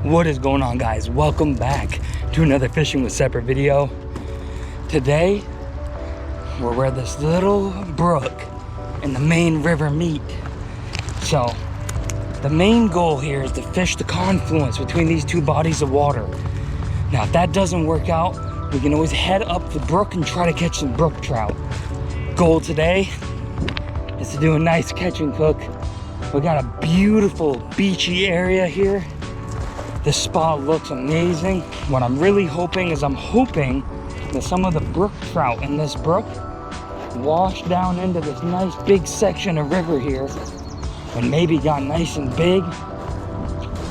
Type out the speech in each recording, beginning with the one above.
What is going on, guys? Welcome back to another Fishing with Separate video. Today we're where this little brook and the main river meet. So the main goal here is to fish the confluence between these two bodies of water. Now if that doesn't work out, we can always head up the brook and try to catch some brook trout. Goal today is to do a nice catch and cook. We got a beautiful beachy area here. This spot looks amazing. What I'm really hoping is that some of the brook trout in this brook wash down into this nice big section of river here and maybe got nice and big.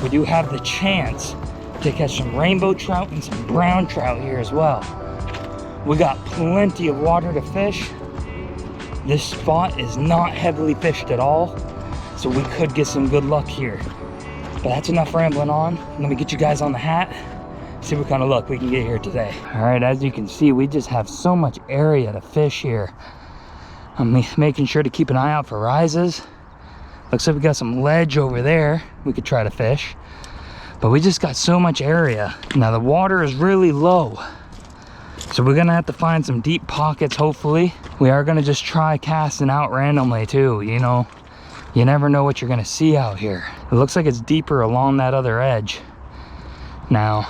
We do have the chance to catch some rainbow trout and some brown trout here as well. We got plenty of water to fish. This spot is not heavily fished at all, so we could get some good luck here. But that's enough rambling on. Let me get you guys on the hat, see what kind of luck we can get here today. All right, as you can see, we just have so much area to fish here. I'm making sure to keep an eye out for rises. Looks like we got some ledge over there we could try to fish. But we just got so much area. Now the water is really low, so we're gonna have to find some deep pockets, hopefully. We are gonna just try casting out randomly too, you know. You never know what you're gonna see out here. It looks like it's deeper along that other edge. Now,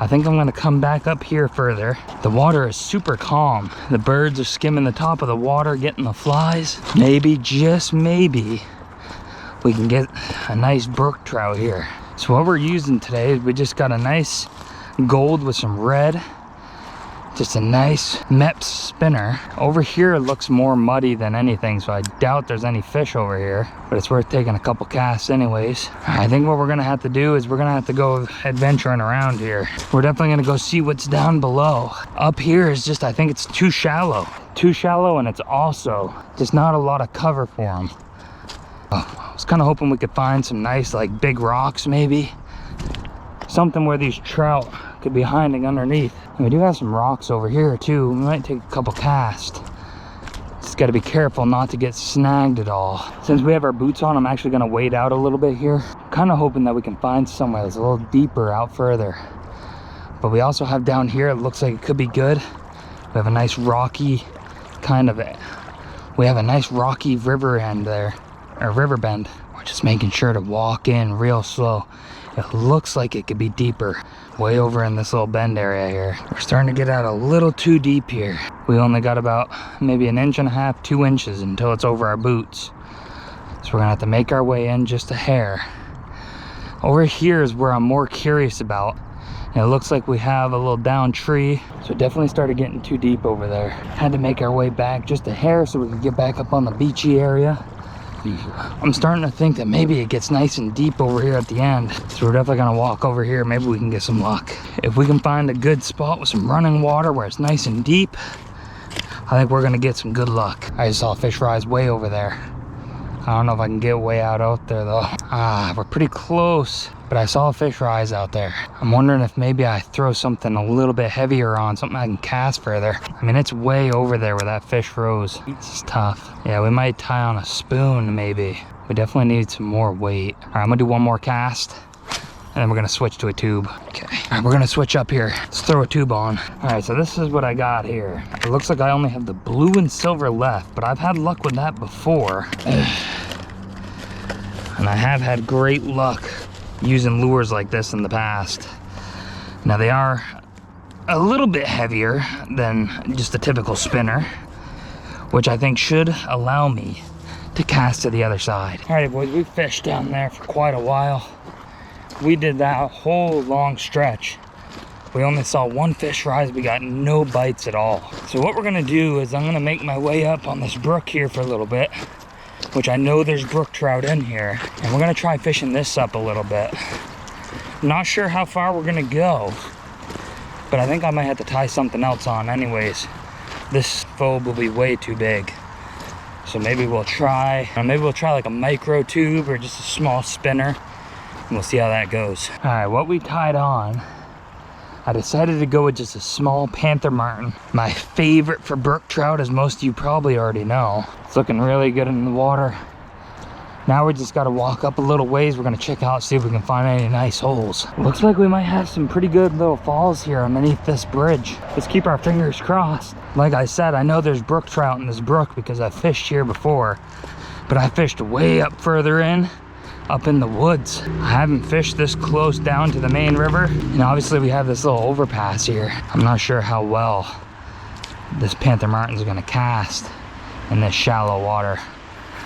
I think I'm gonna come back up here further. The water is super calm. The birds are skimming the top of the water, getting the flies. Maybe, just maybe, we can get a nice brook trout here. So what we're using today is we just got a nice gold with some red. Just a nice Mepps spinner. Over here it looks more muddy than anything, so I doubt there's any fish over here, but it's worth taking a couple casts anyways. I think what we're gonna have to do is we're gonna have to go adventuring around here. We're definitely gonna go see what's down below. Up here is just, I think it's too shallow. Too shallow, and it's also just not a lot of cover for them. I was kind of hoping we could find some nice, like, big rocks maybe. Something where these trout could be hiding underneath. And we do have some rocks over here too. We might take a couple casts. Just got to be careful not to get snagged at all. Since we have our boots on, I'm actually going to wade out a little bit here. Kind of hoping that we can find somewhere that's a little deeper out further. But we also have down here, it looks like it could be good. We have a nice rocky we have a nice rocky river end there, or river bend. We're just making sure to walk in real slow. It looks like it could be deeper, way over in this little bend area here. We're starting to get out a little too deep here. We only got about maybe 1.5 inches, 2 inches until it's over our boots. So we're gonna have to make our way in just a hair. Over here is where I'm more curious about. And it looks like we have a little down tree. So it definitely started getting too deep over there. Had to make our way back just a hair so we could get back up on the beachy area. I'm starting to think that maybe it gets nice and deep over here at the end. So we're definitely gonna walk over here. Maybe we can get some luck. If we can find a good spot with some running water where it's nice and deep, I think we're gonna get some good luck. I just saw a fish rise way over there. I don't know if I can get way out there though. We're pretty close, but I saw a fish rise out there. I'm wondering if maybe I throw something a little bit heavier on, something I can cast further. I mean, it's way over there where that fish rose. It's tough. Yeah, we might tie on a spoon maybe. We definitely need some more weight. All right, I'm gonna do one more cast, and then we're gonna switch to a tube. Okay, all right, we're gonna switch up here. Let's throw a tube on. All right, so this is what I got here. It looks like I only have the blue and silver left, but I've had luck with that before. And I have had great luck using lures like this in the past. Now they are a little bit heavier than just a typical spinner, which I think should allow me to cast to the other side. All right, boys, we fished down there for quite a while. We did that whole long stretch. We only saw one fish rise. We got no bites at all. So what we're gonna do is I'm gonna make my way up on this brook here for a little bit, which I know there's brook trout in here, and we're gonna try fishing this up a little bit. Not sure how far we're gonna go, but I think I might have to tie something else on anyways. This phobe will be way too big. So maybe we'll try like a micro tube or just a small spinner, and we'll see how that goes. All right, what we tied on, I decided to go with just a small panther martin. My favorite for brook trout, as most of you probably already know. It's looking really good in the water. Now we just got to walk up a little ways. We're going to check out, see if we can find any nice holes. Looks like we might have some pretty good little falls here underneath this bridge. Let's keep our fingers crossed. Like I said, I know there's brook trout in this brook because I fished here before, but I fished way up further in, up in the woods. I haven't fished this close down to the main river, and obviously we have this little overpass here. I'm not sure how well this panther martin's gonna cast in this shallow water,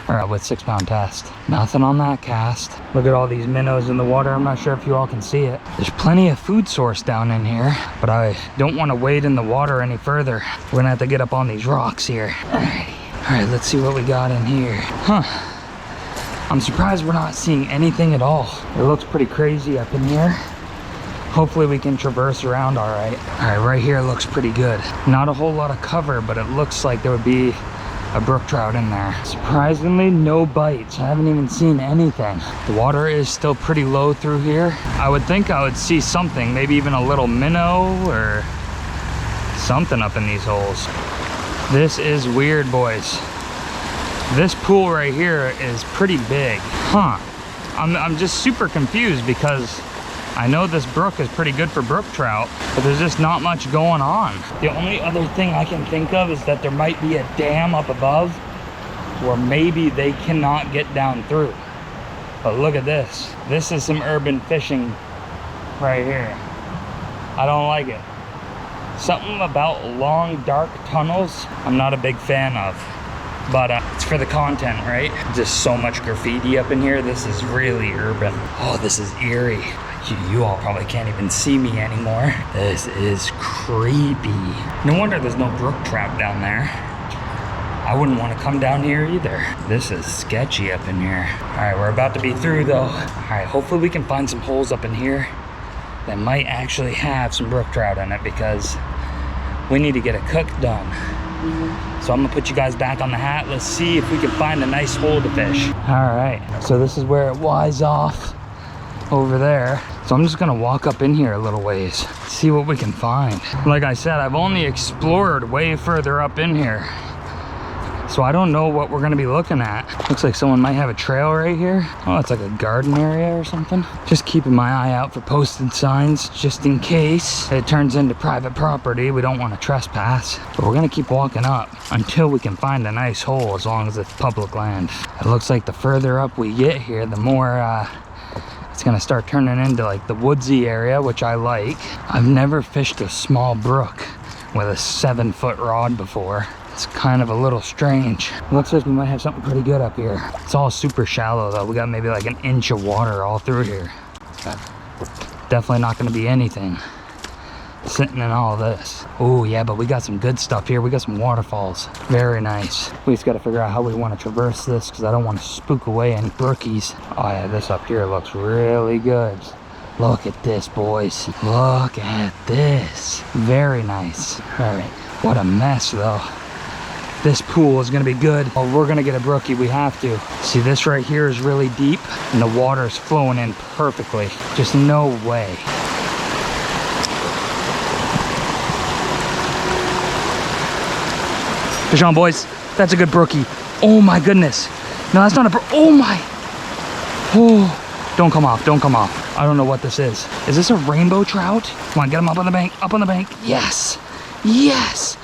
or with 6-pound test. Nothing on that cast. Look at all these minnows in the water. I'm not sure if you all can see it. There's plenty of food source down in here, but I don't want to wade in the water any further. We're gonna have to get up on these rocks here. All right, let's see what we got in here. Huh. I'm surprised we're not seeing anything at all. It looks pretty crazy up in here. Hopefully we can traverse around all right. All right, right here looks pretty good. Not a whole lot of cover, but it looks like there would be a brook trout in there. Surprisingly, no bites. I haven't even seen anything. The water is still pretty low through here. I would think I would see something, maybe even a little minnow or something up in these holes. This is weird, boys. This pool right here is pretty big. Huh. I'm just super confused because I know this brook is pretty good for brook trout, but there's just not much going on. The only other thing I can think of is that there might be a dam up above where maybe they cannot get down through. But look at this. This is some urban fishing right here. I don't like it. Something about long, dark tunnels I'm not a big fan of. But it's for the content, right? Just so much graffiti up in here. This is really urban. Oh, this is eerie. You all probably can't even see me anymore. This is creepy. No wonder there's no brook trout down there. I wouldn't want to come down here either. This is sketchy up in here. All right, we're about to be through though. All right, hopefully we can find some holes up in here that might actually have some brook trout in it because we need to get a cook done. So I'm gonna put you guys back on the hat. Let's see if we can find a nice hole to fish. All right, so this is where it winds off over there. So I'm just gonna walk up in here a little ways, see what we can find. Like I said, I've only explored way further up in here, so I don't know what we're gonna be looking at. Looks like someone might have a trail right here. Oh, it's like a garden area or something. Just keeping my eye out for posted signs just in case it turns into private property. We don't want to trespass, but we're gonna keep walking up until we can find a nice hole, as long as it's public land. It looks like the further up we get here, the more it's gonna start turning into like the woodsy area, which I like. I've never fished a small brook with a 7-foot rod before. It's kind of a little strange. Looks like we might have something pretty good up here. It's all super shallow though. We got maybe like an inch of water all through here. Definitely not gonna be anything sitting in all this. Oh yeah, but we got some good stuff here. We got some waterfalls. Very nice. We just gotta figure out how we wanna traverse this because I don't wanna spook away any brookies. Oh yeah, this up here looks really good. Look at this, boys. Look at this. Very nice. All right, what a mess though. This pool is gonna be good. Oh, we're gonna get a brookie, we have to. See, this right here is really deep and the water's flowing in perfectly. Just no way. Fish on, boys. That's a good brookie. Oh my goodness. No, that's not a oh my. Oh, don't come off, don't come off. I don't know what this is. Is this a rainbow trout? Come on, get him up on the bank, up on the bank. Yes, yes.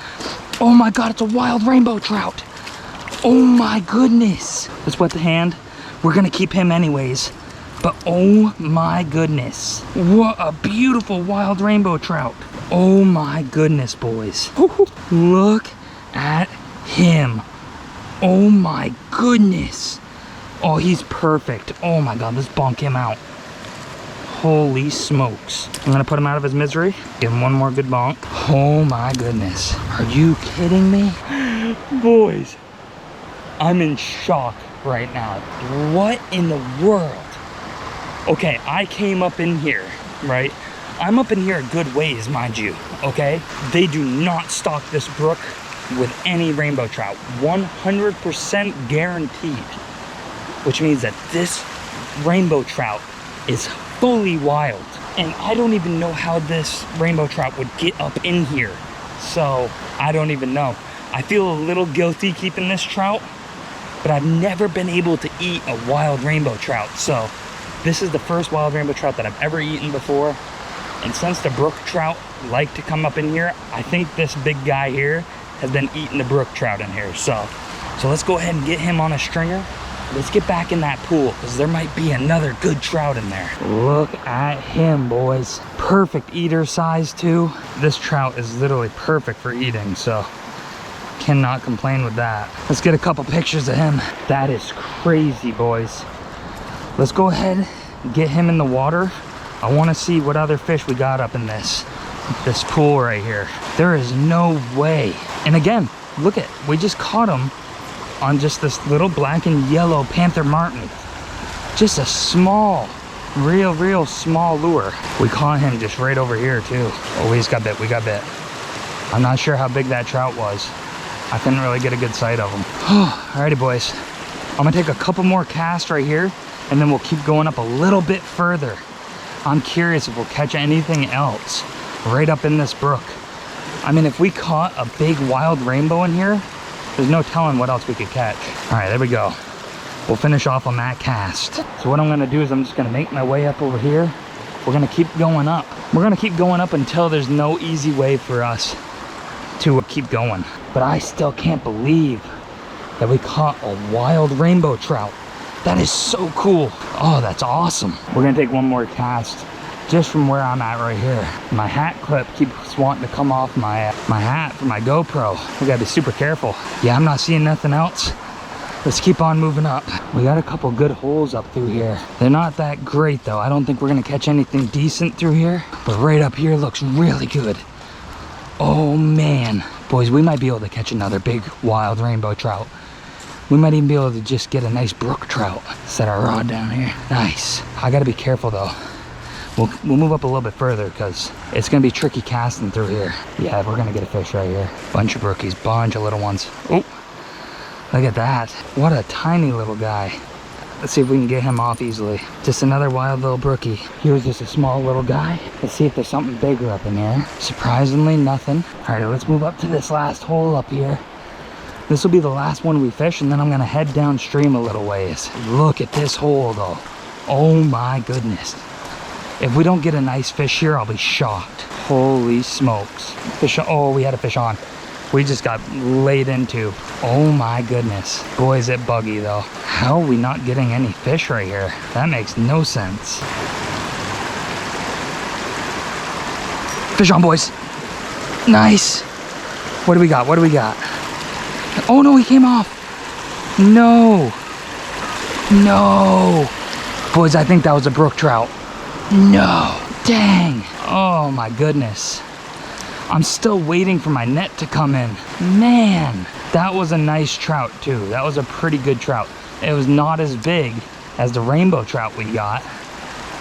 Oh my God, it's a wild rainbow trout. Oh my goodness. Let's wet the hand. We're gonna keep him anyways. But oh my goodness. What a beautiful wild rainbow trout. Oh my goodness, boys. Look at him. Oh my goodness. Oh, he's perfect. Oh my God, let's bonk him out. Holy smokes. I'm gonna put him out of his misery. Give him one more good bonk. Oh my goodness. Are you kidding me? Boys, I'm in shock right now. What in the world? Okay, I came up in here, right? I'm up in here a good ways, mind you, okay? They do not stock this brook with any rainbow trout. 100% guaranteed. Which means that this rainbow trout is fully wild. And I don't even know how this rainbow trout would get up in here. So I don't even know. I feel a little guilty keeping this trout but I've never been able to eat a wild rainbow trout. So this is the first wild rainbow trout that I've ever eaten before. And since the brook trout like to come up in here, I think this big guy here has been eating the brook trout in here. So let's go ahead and get him on a stringer. Let's get back in that pool because there might be another good trout in there. Look at him, boys. Perfect eater size too. This trout is literally perfect for eating, so cannot complain with that. Let's get a couple pictures of him. That is crazy, boys. Let's go ahead and get him in the water. I want to see what other fish we got up in this pool right here. There is no way. And again, look at, we just caught him on just this little black and yellow panther martin. Just a small, real small lure. We caught him just right over here too. Oh, we just got bit, we got bit. I'm not sure how big that trout was. I couldn't really get a good sight of him. Alrighty, boys. I'm gonna take a couple more casts right here and then we'll keep going up a little bit further. I'm curious if we'll catch anything else right up in this brook. I mean, if we caught a big wild rainbow in here, there's no telling what else we could catch. All right, there we go. We'll finish off on that cast. So what I'm gonna do is I'm just gonna make my way up over here. We're gonna keep going up. We're gonna keep going up until there's no easy way for us to keep going. But I still can't believe that we caught a wild rainbow trout. That is so cool. Oh, that's awesome. We're gonna take one more cast just from where I'm at right here. My hat clip keeps wanting to come off my hat for my GoPro. We gotta be super careful. Yeah, I'm not seeing nothing else. Let's keep on moving up. We got a couple good holes up through here. They're not that great though. I don't think we're gonna catch anything decent through here, but right up here looks really good. Oh man, boys, we might be able to catch another big wild rainbow trout. We might even be able to just get a nice brook trout. Set our rod down here. Nice. I gotta be careful though. We'll move up a little bit further because it's gonna be tricky casting through here. Yeah, we're gonna get a fish right here. Bunch of brookies, bunch of little ones. Oh, look at that. What a tiny little guy. Let's see if we can get him off easily. Just another wild little brookie. Here's just a small little guy. Let's see if there's something bigger up in here. Surprisingly, nothing. All right, let's move up to this last hole up here. This will be the last one we fish, and then I'm gonna head downstream a little ways. Look at this hole though. Oh my goodness. If we don't get a nice fish here, I'll be shocked. Holy smokes. Fish, oh, we had a fish on. We just got laid into. Oh my goodness. Boy, is it buggy though. How are we not getting any fish right here? That makes no sense. Fish on, boys. Nice. What do we got? What do we got? Oh no, he came off. No. No. Boys, I think that was a brook trout. No. Dang. Oh my goodness. I'm still waiting for my net to come in. Man, that was a nice trout too. That was a pretty good trout. It was not as big as the rainbow trout we got,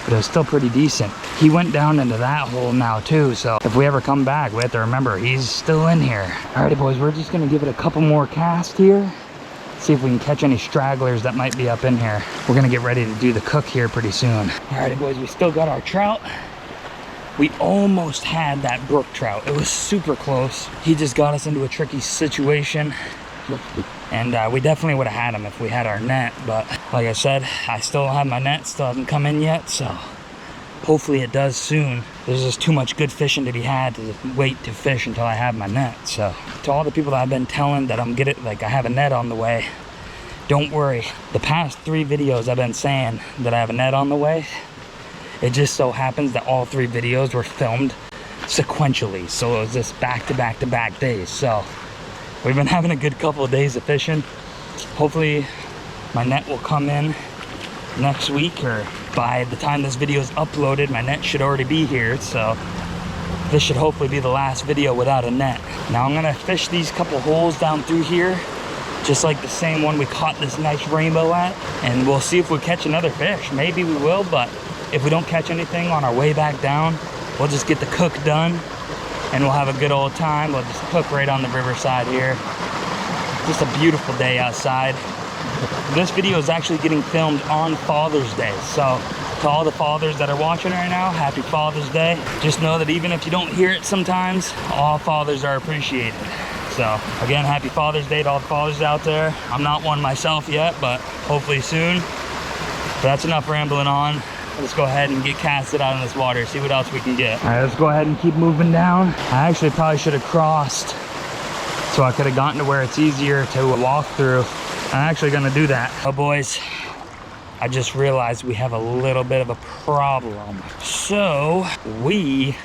but it was still pretty decent. He went down into that hole now too, so if we ever come back, we have to remember he's still in here. Alrighty boys, we're just gonna give it a couple more casts here. See if we can catch any stragglers that might be up in here. We're gonna get ready to do the cook here pretty soon. Alrighty boys, we still got our trout. We almost had that brook trout. It was super close. He just got us into a tricky situation. And we definitely would have had him if we had our net, but like I said, I still don't have my net, still hasn't come in yet, so hopefully it does soon. There's just too much good fishing to be had to wait to fish until I have my net. So to all the people that I've been telling that I'm getting, like I have a net on the way, don't worry. The past 3 videos I've been saying that I have a net on the way. It just so happens that all 3 videos were filmed sequentially, so it was just back to back to back days. So we've been having a good couple of days of fishing. Hopefully my net will come in next week, or by the time this video is uploaded, my net should already be here. So this should hopefully be the last video without a net. Now I'm gonna fish these couple holes down through here, just like the same one we caught this nice rainbow at, and we'll see if we catch another fish. Maybe we will, but if we don't catch anything on our way back down, we'll just get the cook done and we'll have a good old time. We'll just cook right on the riverside here. Just a beautiful day outside. This video is actually getting filmed on Father's Day. So to all the fathers that are watching right now, happy Father's Day. Just know that even if you don't hear it sometimes, all fathers are appreciated. So again, happy Father's Day to all the fathers out there. I'm not one myself yet, but hopefully soon. But that's enough rambling on. Let's go ahead and get casted out in this water, see what else we can get. All right, let's go ahead and keep moving down. I actually probably should have crossed so I could have gotten to where it's easier to walk through. I'm actually gonna do that. Oh boys, I just realized we have a little bit of a problem. So we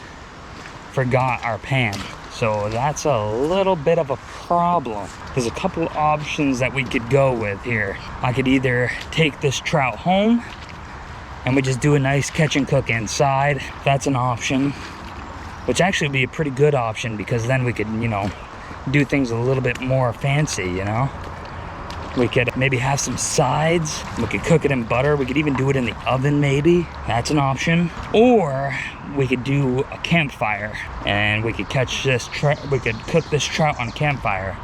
forgot our pan. So that's a little bit of a problem. There's a couple options that we could go with here. I could either take this trout home and we just do a nice catch and cook inside. That's an option, which actually would be a pretty good option because then we could, you know, do things a little bit more fancy, you know? We could maybe have some sides. We could cook it in butter. We could even do it in the oven maybe. That's an option. Or we could do a campfire and we could catch this we could cook this trout on a campfire.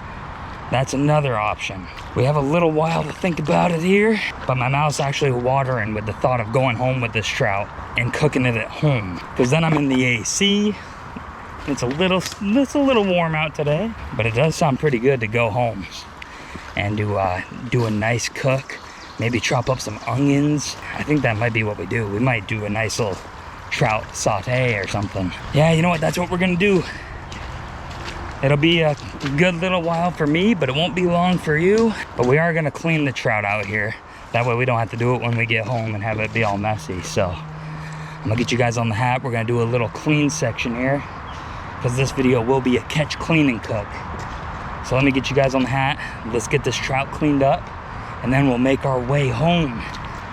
That's another option. We have a little while to think about it here, but my mouth's actually watering with the thought of going home with this trout and cooking it at home. Because then I'm in the AC. It's a little warm out today, but it does sound pretty good to go home and do a nice cook. Maybe chop up some onions. I think that might be what we do. We might do a nice little trout saute or something. Yeah, you know what? That's what we're gonna do. It'll be a good little while for me, but it won't be long for you. But we are gonna clean the trout out here. That way we don't have to do it when we get home and have it be all messy. So I'm gonna get you guys on the hat. We're gonna do a little clean section here because this video will be a catch, clean, and cook. So let me get you guys on the hat. Let's get this trout cleaned up and then we'll make our way home.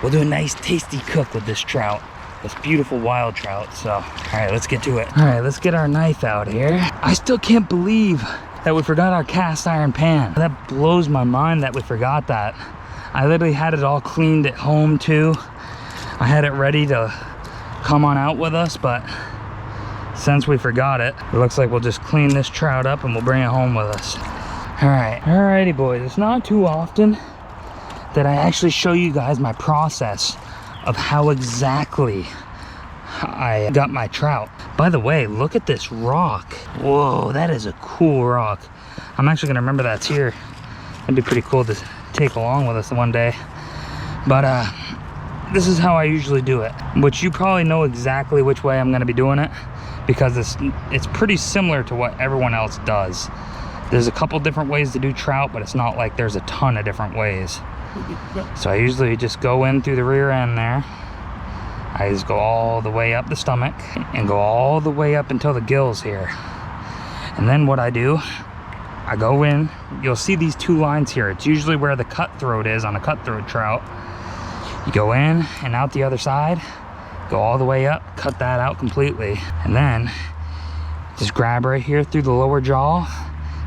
We'll do a nice tasty cook with this trout. This beautiful wild trout. So, all right, let's get to it. All right, let's get our knife out here. I still can't believe that we forgot our cast iron pan. That blows my mind that we forgot that. I literally had it all cleaned at home too. I had it ready to come on out with us, but since we forgot it, it looks like we'll just clean this trout up and we'll bring it home with us. All right, alrighty boys, it's not too often that I actually show you guys my process of how exactly I got my trout. By the way, look at this rock. Whoa, that is a cool rock. I'm actually gonna remember that's here. It'd be pretty cool to take along with us one day. But this is how I usually do it, which you probably know exactly which way I'm gonna be doing it because it's pretty similar to what everyone else does. There's a couple different ways to do trout, but it's not like there's a ton of different ways. So I usually just go in through the rear end there. I just go all the way up the stomach and go all the way up until the gills here. And then what I do, I go in, you'll see these two lines here. It's usually where the cutthroat is on a cutthroat trout. You go in and out the other side, go all the way up, cut that out completely. And then just grab right here through the lower jaw,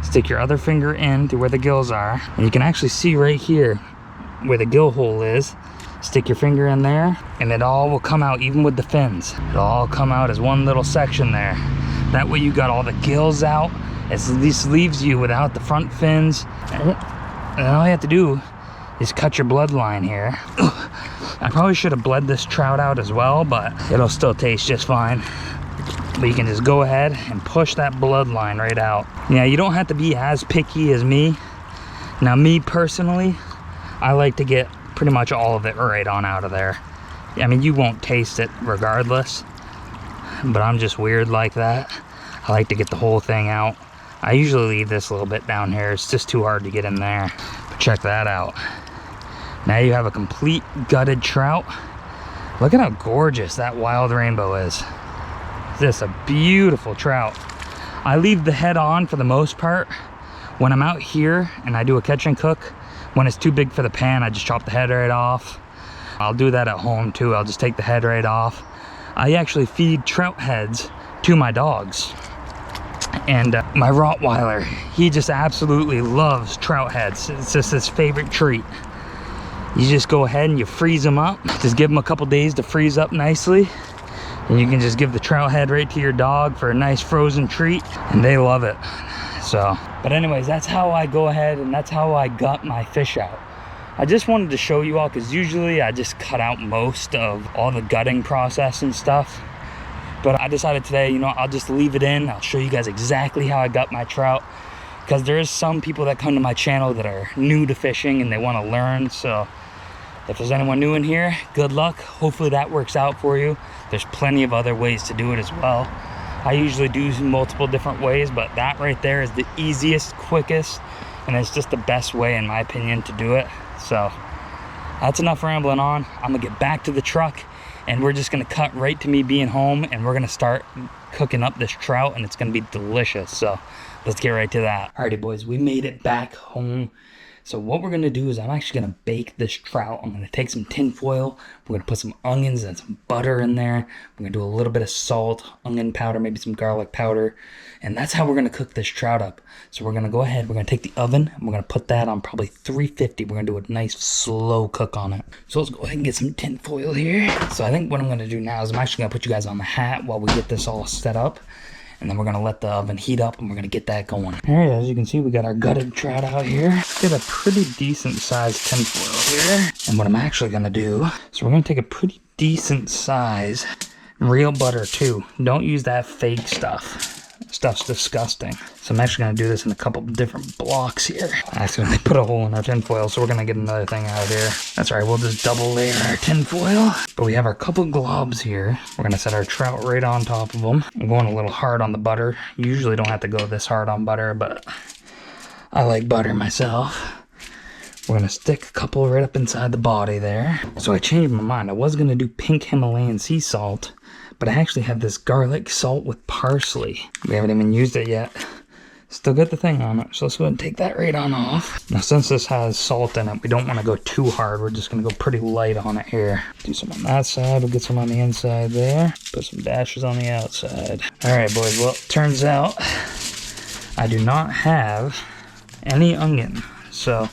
stick your other finger in through where the gills are. And you can actually see right here where the gill hole is. Stick your finger in there and it all will come out, even with the fins. It'll all come out as one little section there. That way you got all the gills out. At least leaves you without the front fins. And all you have to do is cut your bloodline here. I probably should have bled this trout out as well, but it'll still taste just fine. But you can just go ahead and push that bloodline right out. Yeah, you don't have to be as picky as me. Now me personally, I like to get pretty much all of it right on out of there. I mean, you won't taste it regardless, but I'm just weird like that. I like to get the whole thing out. I usually leave this a little bit down here. It's just too hard to get in there. But check that out. Now you have a complete gutted trout. Look at how gorgeous that wild rainbow is. This is a beautiful trout. I leave the head on for the most part. When I'm out here and I do a catch and cook, when it's too big for the pan, I just chop the head right off. I'll do that at home too. I'll just take the head right off. I actually feed trout heads to my dogs. And my Rottweiler, he just absolutely loves trout heads. It's just his favorite treat. You just go ahead and you freeze them up. Just give them a couple days to freeze up nicely. And you can just give the trout head right to your dog for a nice frozen treat. And they love it. So, but anyways, that's how I go ahead and that's how I gut my fish out. I just wanted to show you all because usually I just cut out most of all the gutting process and stuff. But I decided today, you know, I'll just leave it in. I'll show you guys exactly how I gut my trout. because there is some people that come to my channel that are new to fishing and they want to learn. So if there's anyone new in here, good luck. Hopefully that works out for you. There's plenty of other ways to do it as well. I usually do multiple different ways, but that right there is the easiest, quickest, and it's just the best way in my opinion to do it. So that's enough rambling on. I'm gonna get back to the truck and we're just gonna cut right to me being home, and we're gonna start cooking up this trout, and it's gonna be delicious. So let's get right to that. Alrighty boys, we made it back home. So what we're gonna do is I'm actually gonna bake this trout. I'm gonna take some tin foil, we're gonna put some onions and some butter in there. We're gonna do a little bit of salt, onion powder, maybe some garlic powder, and that's how we're gonna cook this trout up. So we're gonna go ahead, we're gonna take the oven, and we're gonna put that on probably 350. We're gonna do a nice slow cook on it. So let's go ahead and get some tin foil here. So I think what I'm gonna do now is I'm actually gonna put you guys on the hat while we get this all set up. And then we're gonna let the oven heat up and we're gonna get that going. All right, as you can see, we got our gutted trout out here. Get a pretty decent sized tin foil here. And what I'm actually gonna do, so we're gonna take a pretty decent size real butter too. Don't use that fake stuff. Stuff's disgusting. So I'm actually gonna do this in a couple different blocks here. I accidentally put a hole in our tin foil, so we're gonna get another thing out here. That's all right, we'll just double layer our tin foil. But we have our couple globs here. We're gonna set our trout right on top of them. I'm going a little hard on the butter. You usually don't have to go this hard on butter, but I like butter myself. We're gonna stick a couple right up inside the body there. So I changed my mind. I was gonna do pink Himalayan sea salt, but I actually have this garlic salt with parsley. We haven't even used it yet. Still got the thing on it, so let's go ahead and take that right on off. Now since this has salt in it, we don't want to go too hard. We're just gonna go pretty light on it here. Do some on that side, we'll get some on the inside there. Put some dashes on the outside. All right, boys, well, it turns out I do not have any onion, so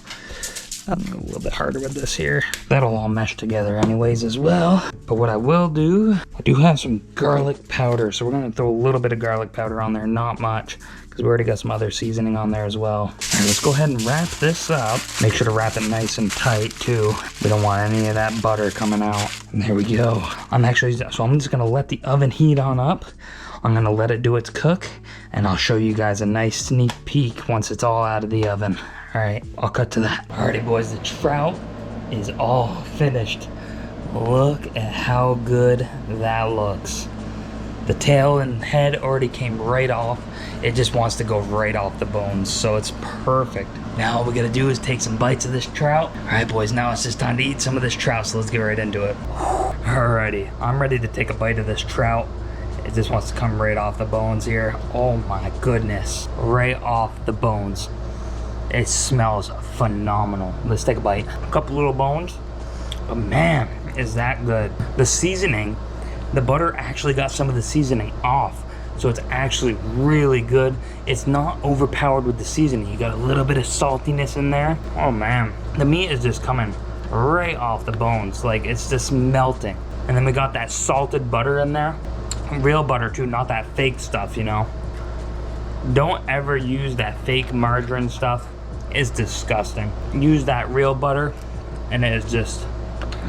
I'm a little bit harder with this here. That'll all mesh together anyways as well. But what I will do, I do have some garlic powder, so we're gonna throw a little bit of garlic powder on there, not much, because we already got some other seasoning on there as well. All right, let's go ahead and wrap this up. Make sure to wrap it nice and tight too. We don't want any of that butter coming out. And there we go. So I'm just gonna let the oven heat on up. I'm gonna let it do its cook, and I'll show you guys a nice sneak peek once it's all out of the oven. All right, I'll cut to that. Alrighty boys, the trout is all finished. Look at how good that looks. The tail and head already came right off. It just wants to go right off the bones, so it's perfect. Now all we gotta do is take some bites of this trout. All right boys, now it's just time to eat some of this trout, so let's get right into it. Alrighty, I'm ready to take a bite of this trout. It just wants to come right off the bones here. Oh my goodness, right off the bones. It smells phenomenal. Let's take a bite. A couple little bones, but man, is that good. The seasoning, the butter actually got some of the seasoning off, so it's actually really good. It's not overpowered with the seasoning. You got a little bit of saltiness in there. Oh man, the meat is just coming right off the bones. Like, it's just melting. And then we got that salted butter in there. Real butter too, not that fake stuff, you know. Don't ever use that fake margarine stuff. It's disgusting. Use that real butter, and it is just,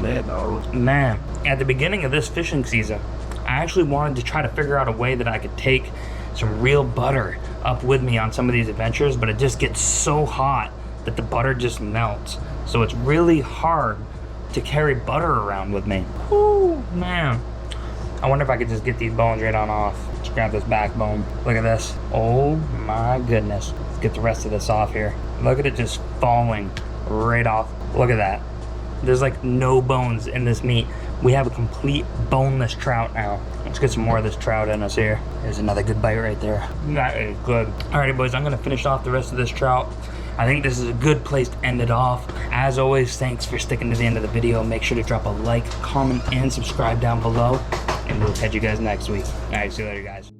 man. At the beginning of this fishing season, I actually wanted to try to figure out a way that I could take some real butter up with me on some of these adventures, but it just gets so hot that the butter just melts. So it's really hard to carry butter around with me. Woo, man. I wonder if I could just get these bones right on off. Let's grab this backbone. Look at this. Oh my goodness. Let's get the rest of this off here. Look at it just falling right off. Look at that. There's like no bones in this meat. We have a complete boneless trout now. Let's get some more of this trout in us here. There's another good bite right there. That is good. Alrighty boys, I'm gonna finish off the rest of this trout. I think this is a good place to end it off. As always, thanks for sticking to the end of the video. Make sure to drop a like, comment, and subscribe down below. And we'll catch you guys next week. All right, see you later, guys.